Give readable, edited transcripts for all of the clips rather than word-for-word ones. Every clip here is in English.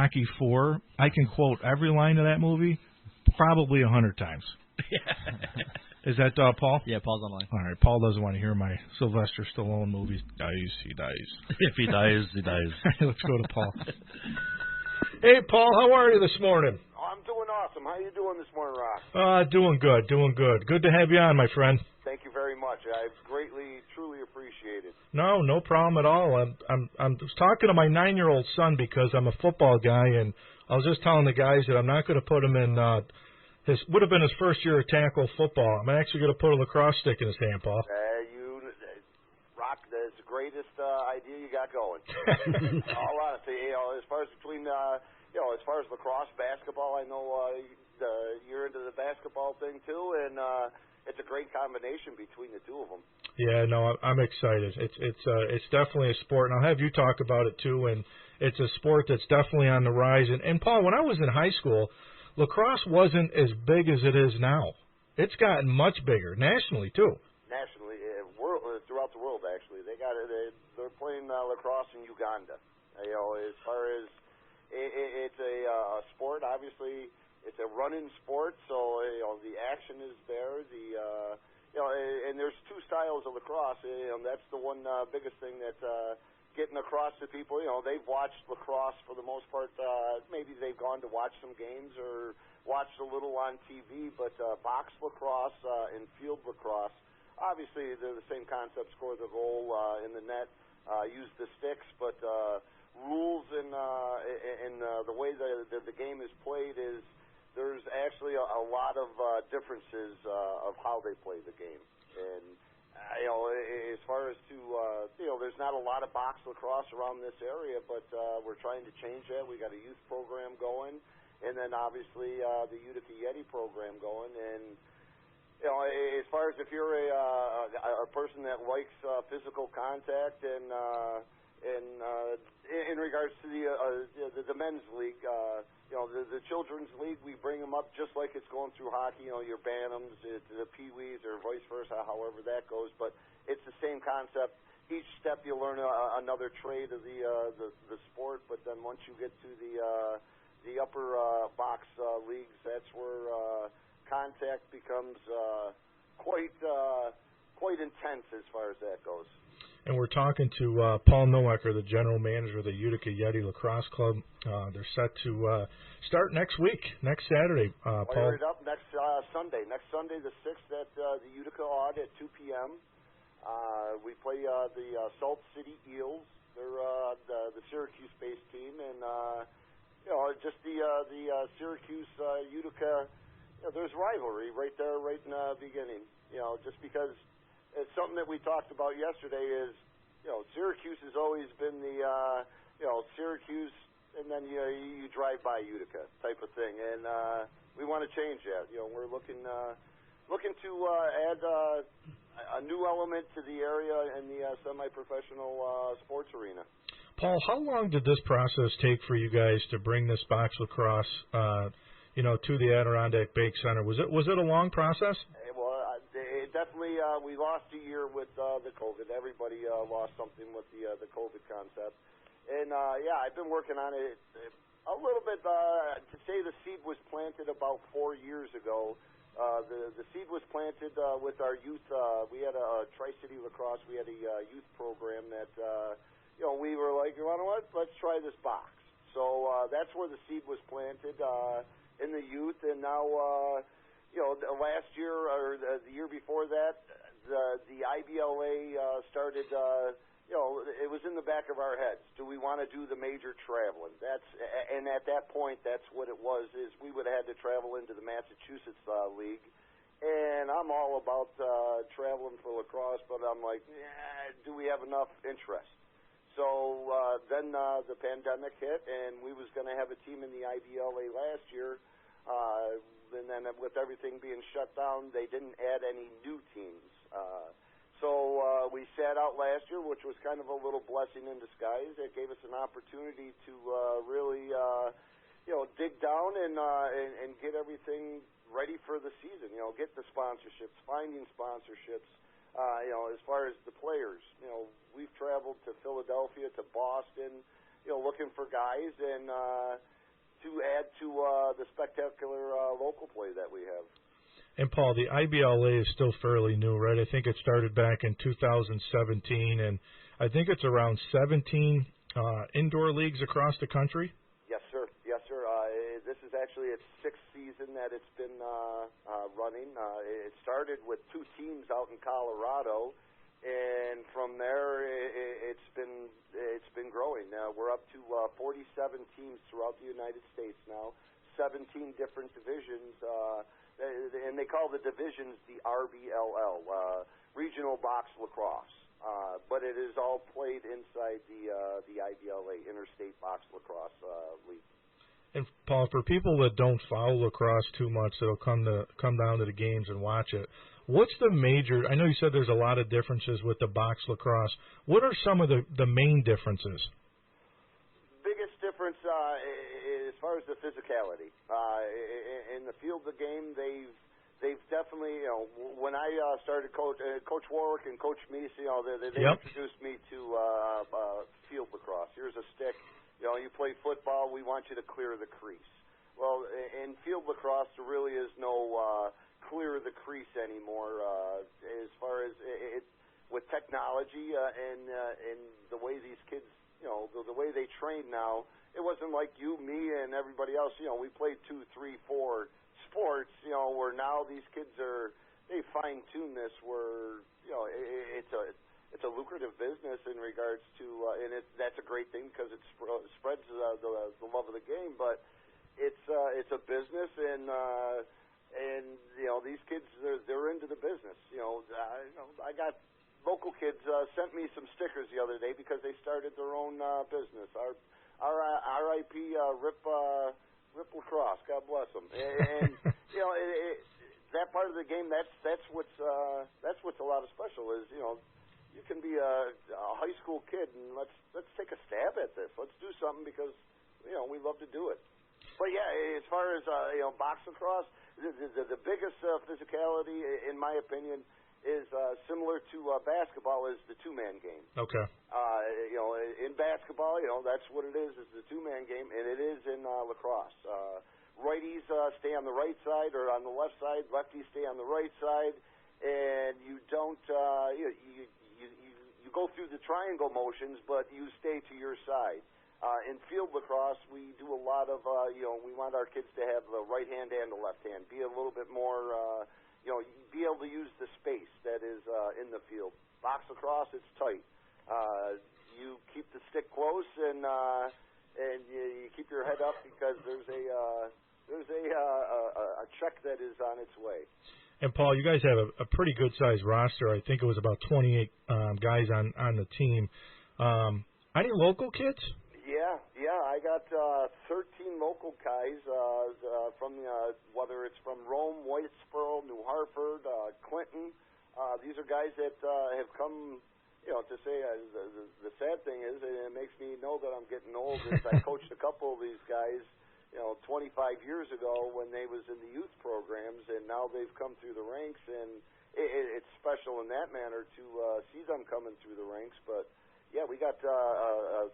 Rocky IV. I can quote every line of that movie probably 100 times. Is that Paul? Yeah, Paul's online. All right, Paul doesn't want to hear my Sylvester Stallone movies. He dies. If he dies, he dies. Let's go to Paul. Hey, Paul, how are you this morning? I'm doing awesome. How you doing this morning, Ross? Doing good. Good to have you on, my friend. Thank you very much. I greatly, truly appreciate it. No problem at all. I'm talking to my 9-year-old son because I'm a football guy, and I was just telling the guys that I'm not going to put him in would have been his first year of tackle football. I'm actually going to put a lacrosse stick in his hand, Paul. Rock, that's the greatest idea you got going. All honesty, as far as as far as lacrosse, basketball, I know you're into the basketball thing too, and it's a great combination between the two of them. Yeah, no, I'm excited. It's definitely a sport, and I'll have you talk about it too. And it's a sport that's definitely on the rise. And Paul, when I was in high school, lacrosse wasn't as big as it is now. It's gotten much bigger nationally too. Nationally, throughout the world, actually, they're playing lacrosse in Uganda. As far as it's a sport, obviously, it's a running sport, so the action is there. And there's two styles of lacrosse. That's the one biggest thing that getting across to people. They've watched lacrosse for the most part. Maybe they've gone to watch some games or watched a little on TV, but box lacrosse and field lacrosse, obviously they're the same concept: score the goal in the net, use the sticks, but rules and the way the game is played is there's actually a lot of differences of how they play the game. And as far as there's not a lot of box lacrosse around this area, but we're trying to change that. We got a youth program going, and then obviously the Utic Yeti program going. And as far as if you're a person that likes physical contact, and in regards to the men's league, the children's league, we bring them up just like it's going through hockey. Your bantams, the peewees, or vice versa, however that goes. But it's the same concept. Each step you learn another trade of the sport. But then once you get to the upper box leagues, that's where contact becomes quite intense as far as that goes. And we're talking to Paul Noecker, the general manager of the Utica Yeti Lacrosse Club. They're set to start next week, next Saturday. Paul. Fire it up next Sunday. Next Sunday, the 6th, at the Utica Odd at 2 p.m. We play the Salt City Eels. They're the Syracuse-based team, and just the Syracuse Utica. There's rivalry right there, right in the beginning. Just because. It's something that we talked about yesterday is, Syracuse has always been the, Syracuse, and then you drive by Utica type of thing, and we want to change that. We're looking to add a new element to the area in the semi-professional sports arena. Paul, how long did this process take for you guys to bring this box lacrosse, to the Adirondack Bake Center? Was it a long process? Definitely, we lost a year with the COVID. Everybody lost something with the COVID concept. And, I've been working on it a little bit. To say the seed was planted about 4 years ago. The seed was planted with our youth. We had a Tri-City Lacrosse. We had a youth program that, we were like, you know what, let's try this box. So that's where the seed was planted in the youth. And now... last year or the year before that, the IBLA started. It was in the back of our heads. Do we want to do the major traveling? And at that point, that's what it was. Is we would have had to travel into the Massachusetts League, and I'm all about traveling for lacrosse, but I'm like, do we have enough interest? So then the pandemic hit, and we was going to have a team in the IBLA last year. And then with everything being shut down, they didn't add any new teams. So we sat out last year, which was kind of a little blessing in disguise. It gave us an opportunity to really, dig down and get everything ready for the season. Get the sponsorships, finding sponsorships. As far as the players, we've traveled to Philadelphia, to Boston, looking for guys and to add to the spectacular local play that we have. And, Paul, the IBLA is still fairly new, right? I think it started back in 2017, and I think it's around 17 indoor leagues across the country. Yes, sir. Yes, sir. This is actually its sixth season that it's been running. It started with 2 teams out in Colorado, and from there it's been growing. We're up to 47 teams throughout the United States now, 17 different divisions, and they call the divisions the RBLL, Regional Box Lacrosse. But it is all played inside the IBLA, Interstate Box Lacrosse League. And, Paul, for people that don't follow lacrosse too much, that'll come down to the games and watch it, what's the major – I know you said there's a lot of differences with the box lacrosse. What are some of the main differences? Biggest difference as far as the physicality. In the field of the game, they've definitely, when I started Coach Warwick and Coach Meese, they introduced me to field lacrosse. Here's a stick. You play football, we want you to clear the crease. Well, in field lacrosse, there really is no clear the crease anymore as far as it with technology and the way these kids, the way they train now. It wasn't like you, me, and everybody else. We played 2, 3, 4 sports, where now these kids they fine-tune this where, it's a lucrative business in regards to, and that's a great thing because it spreads the love of the game, but it's a business, and these kids, they're into the business. I got local kids sent me some stickers the other day because they started their own business. Our RIP Rip Lacrosse, God bless them. And that part of the game, that's what's a lot of special is you can be a high school kid and let's take a stab at this. Let's do something because we love to do it. But yeah, as far as box lacrosse, the biggest physicality, in my opinion, is similar to basketball is the 2-man game. Okay. In basketball, that's what it is the 2-man game, and it is in lacrosse. Righties stay on the right side or on the left side. Lefties stay on the right side, and you don't you go through the triangle motions, but you stay to your side. In field lacrosse, we do a lot of we want our kids to have the right hand and the left hand. Be a little bit more be able to use the space that is in the field. Box lacrosse, it's tight. You keep the stick close and you keep your head up because there's a check that is on its way. And, Paul, you guys have a pretty good-sized roster. I think it was about 28 guys on the team. Any local kids? Yeah. I got 13 local guys from whether it's from Rome, Whitesboro, New Hartford, Clinton. These are guys that have come, to say the sad thing is, and it makes me know that I'm getting old, is I coached a couple of these guys 25 years ago when they was in the youth programs, and now they've come through the ranks, and it's special in that manner to see them coming through the ranks. But yeah, we got I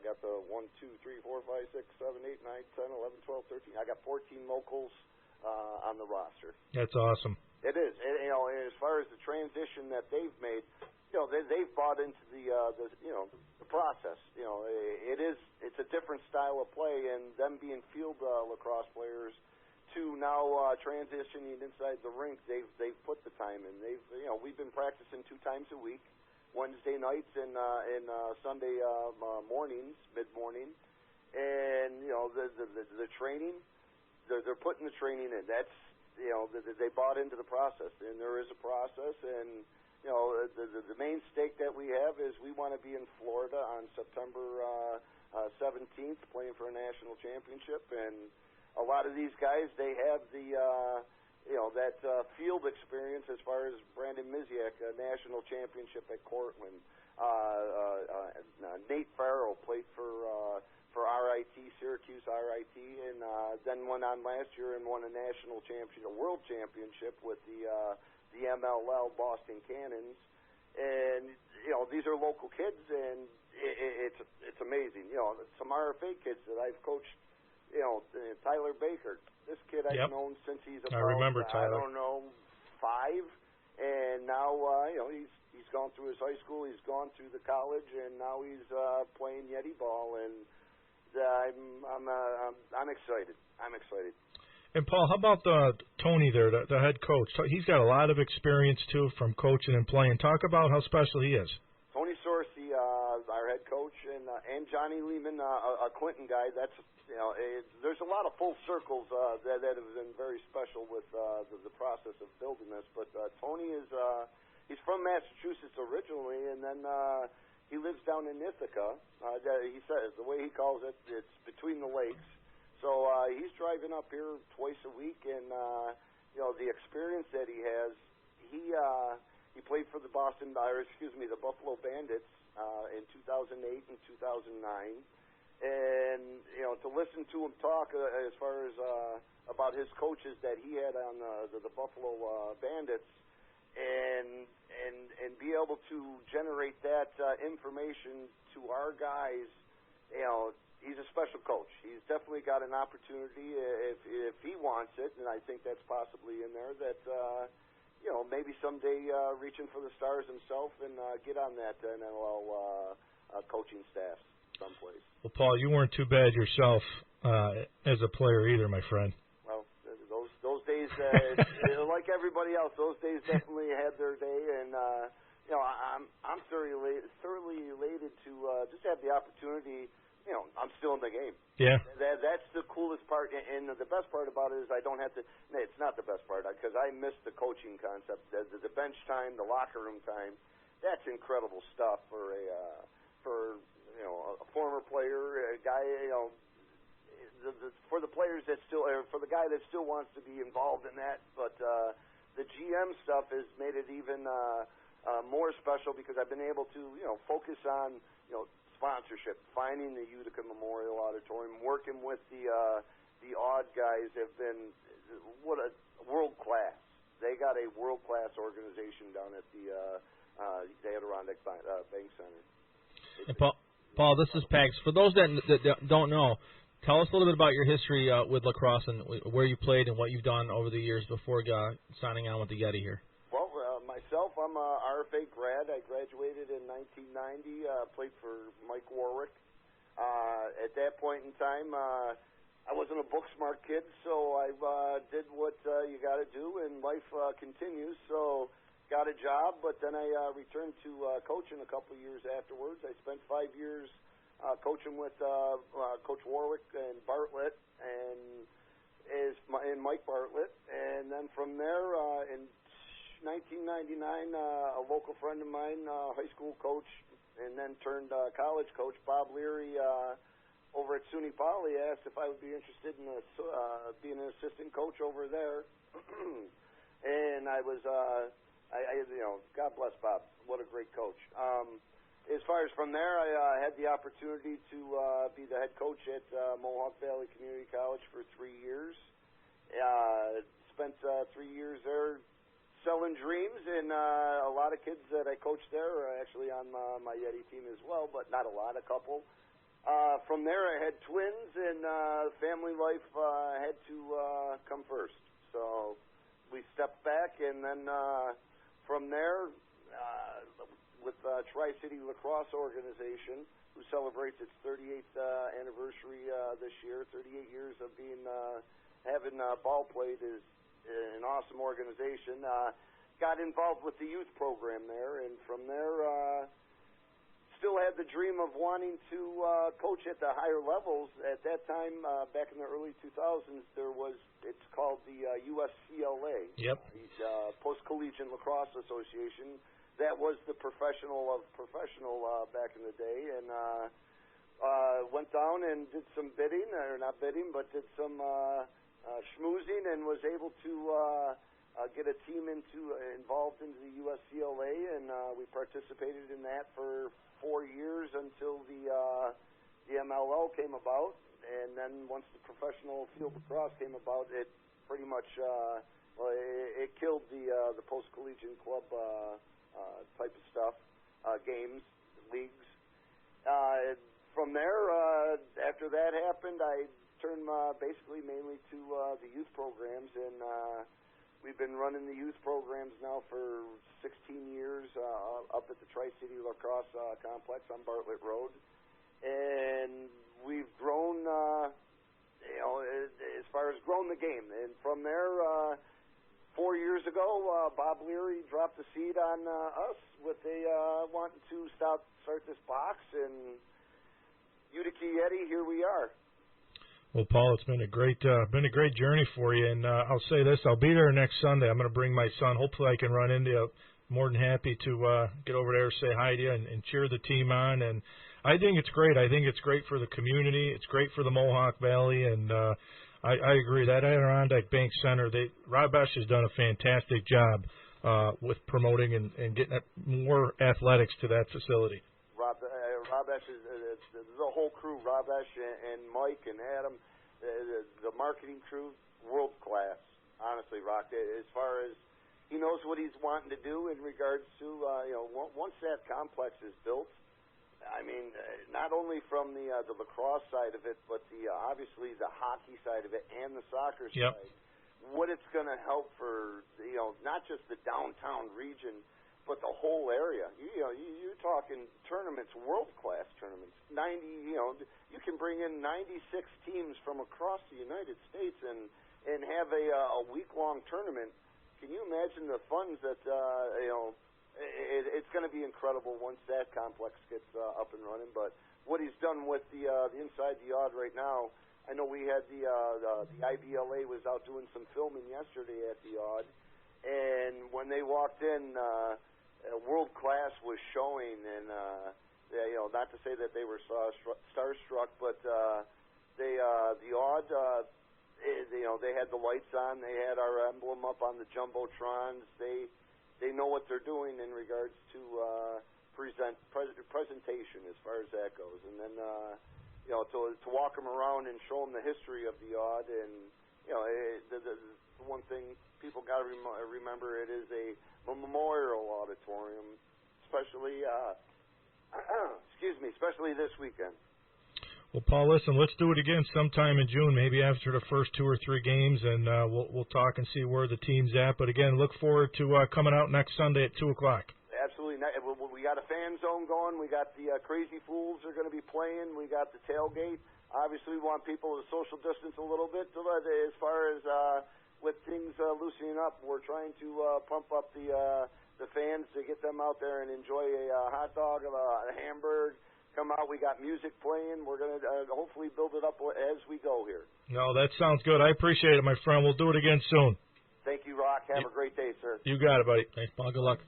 got the 1, 2, 3, 4, 5, 6, 7, 8, 9, 10, 11, 12, 13. I got 14 locals on the roster. That's awesome. It is. And, as far as the transition that they've made, they've bought into the process. It's a different style of play, and them being field lacrosse players to now transitioning inside the rink, they've put the time in. We've been practicing 2 times a week, Wednesday nights and Sunday mornings, mid-morning, and the training, they're putting the training in. That's they bought into the process, and there is a process, and the main stake that we have is we want to be in Florida on September 17th playing for a national championship, and a lot of these guys, they have the that field experience as far as Brandon Miziak, a national championship at Cortland. Nate Farrell played for RIT, Syracuse RIT, and then went on last year and won a national championship, a world championship with the MLL Boston Cannons. and these are local kids, and it's amazing. Some RFA kids that I've coached. Tyler Baker. This kid I've known since he's about, I remember Tyler. I don't know, 5, and now he's gone through his high school, he's gone through the college, and now he's playing Yeti ball, and I'm excited. I'm excited. And Paul, how about Tony there, the head coach? He's got a lot of experience too from coaching and playing. Talk about how special he is. Tony Sorcy, our head coach, and Johnny Lehman, a Clinton guy. That's there's a lot of full circles that have been very special with the process of building this. But Tony is he's from Massachusetts originally, and then he lives down in Ithaca. He says the way he calls it, it's between the lakes. So he's driving up here twice a week, and the experience that he has, he played for the the Buffalo Bandits in 2008 and 2009, and to listen to him talk as far as about his coaches that he had on the Buffalo Bandits, and be able to generate that information to our guys, he's a special coach. He's definitely got an opportunity if he wants it, and I think that's possibly in there that maybe someday reaching for the stars himself and get on that NLL coaching staff someplace. Well, Paul, you weren't too bad yourself as a player either, my friend. Well, those days, like everybody else, those days definitely had their day, and I'm thoroughly elated to just have the opportunity. I'm still in the game. Yeah. That's the coolest part, and the best part about it is I don't have to. It's not the best part because I miss the coaching concept, the bench time, the locker room time. That's incredible stuff for a former player, a guy. For the players that still, for the guy that still wants to be involved in that, but the GM stuff has made it even more special because I've been able to focus on sponsorship, finding the Utica Memorial Auditorium, working with the odd guys have been what a world class. They got a world class organization down at the Adirondack Bank Center. And Paul, this is Pags. For those that don't know, tell us a little bit about your history with lacrosse and where you played and what you've done over the years before signing on with the Yeti here. Well, myself, I'm a RFA grad. I graduated in 1990, played for Mike Warwick. At that point in time, I wasn't a book-smart kid, so I did what you got to do, and life continues. So got a job, but then I returned to coaching a couple of years afterwards. I spent 5 years coaching with Coach Warwick and Bartlett and Mike Bartlett. And then from there, in 1999, a local friend of mine, high school coach, and then turned college coach, Bob Leary, over at SUNY Poly, asked if I would be interested in being an assistant coach over there. And I was, God bless Bob. What a great coach. As far as from there, I had the opportunity to be the head coach at Mohawk Valley Community College for 3 years. Spent 3 years there selling dreams, and a lot of kids that I coached there are actually on my Yeti team as well, but not a lot, a couple. From there, I had twins, and family life had to come first. So we stepped back, and then from there, with Tri-City Lacrosse Organization, who celebrates its 38th anniversary this year, 38 years of being having ball played is an awesome organization. Got involved with the youth program there, and from there still had the dream of wanting to coach at the higher levels. At that time, back in the early 2000s, it's called the USCLA, Post Collegiate Lacrosse Association. That was the professional of professional back in the day, and went down and did some bidding, or not bidding, but did some schmoozing, and was able to get a team involved into the USCLA, and we participated in that for 4 years until the MLL came about, and then once the professional field lacrosse came about, it pretty much it killed the post collegiate club type of stuff, games, leagues. From there, after that happened, I turned basically mainly to the youth programs, and we've been running the youth programs now for 16 years up at the Tri-City Lacrosse Complex on Bartlett Road. And we've grown, as far as grown the game. And from there, 4 years ago, Bob Leary dropped the seed on us with wanting to start this box, and Utic Yeti, here we are. Well, Paul, it's been a great journey for you, and I'll say this: I'll be there next Sunday. I'm going to bring my son. Hopefully, I can run into you. More than happy to get over there, say hi to you, and cheer the team on. And I think it's great. I think it's great for the community. It's great for the Mohawk Valley, and I agree. That Adirondack Bank Center, Rob Esch has done a fantastic job with promoting and getting more athletics to that facility. Rob Esch is the whole crew. Rob Esch and Mike and Adam, the marketing crew, world class. Honestly, Rock. As far as he knows what he's wanting to do in regards to once that complex is built. I mean, not only from the lacrosse side of it, but obviously the hockey side of it and the soccer side. What it's going to help for not just the downtown region, but the whole area. You're talking tournaments, world-class tournaments. 90, you can bring in 96 teams from across the United States and have a week-long tournament. Can you imagine the funds that it's going to be incredible once that complex gets up and running. But what he's done with the inside the Odd right now, I know we had the IBLA was out doing some filming yesterday at the Odd, and when they walked in. World class was showing, and not to say that they were starstruck, but the Odd, they had the lights on, they had our emblem up on the jumbotrons. They know what they're doing in regards to presentation as far as that goes, and then to walk them around and show them the history of the Odd, and the one thing people got to remember, it is a memorial auditorium, especially especially this weekend. Well, Paul, listen, let's do it again sometime in June, maybe after the first 2 or 3 games, and we'll talk and see where the team's at. But again, look forward to coming out next Sunday at 2:00. Absolutely. We got a fan zone going. We got the Crazy Fools are going to be playing. We got the tailgate. Obviously, we want people to social distance a little bit. As far as with things loosening up, we're trying to pump up the fans to get them out there and enjoy a hot dog, a hamburger. Come out, we got music playing. We're going to hopefully build it up as we go here. No, that sounds good. I appreciate it, my friend. We'll do it again soon. Thank you, Rock. Have a great day, sir. You got it, buddy. Thanks, Paul. Good luck.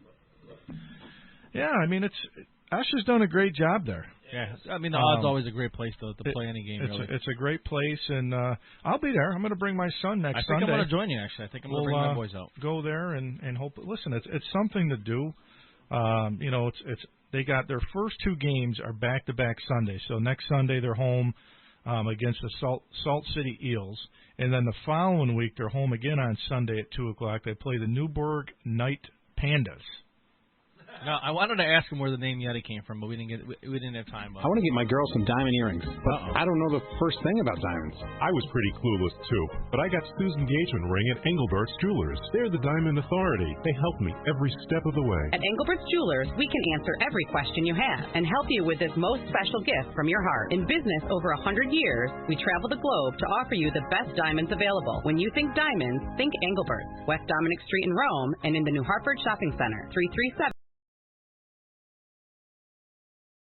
Yeah, I mean, Ash has done a great job there. Yeah, I mean, the Odd's always a great place to play any game, really. It's a great place, and I'll be there. I'm going to bring my son next Sunday. I think I'm going to join you, actually. I think I'm going to bring my boys out. Go there and hope. Listen, it's something to do. They got their first 2 games are back-to-back Sundays. So next Sunday they're home against the Salt City Eels, and then the following week they're home again on Sunday at 2:00. They play the Newburgh Night Pandas. Now, I wanted to ask him where the name Yeti came from, but we didn't have time. I want to get my girl some diamond earrings, but I don't know the first thing about diamonds. I was pretty clueless, too, but I got Stu's engagement ring at Engelbert's Jewelers. They're the diamond authority. They help me every step of the way. At Engelbert's Jewelers, we can answer every question you have and help you with this most special gift from your heart. In business over 100 years, we travel the globe to offer you the best diamonds available. When you think diamonds, think Engelbert's, West Dominic Street in Rome, and in the New Hartford Shopping Center, 337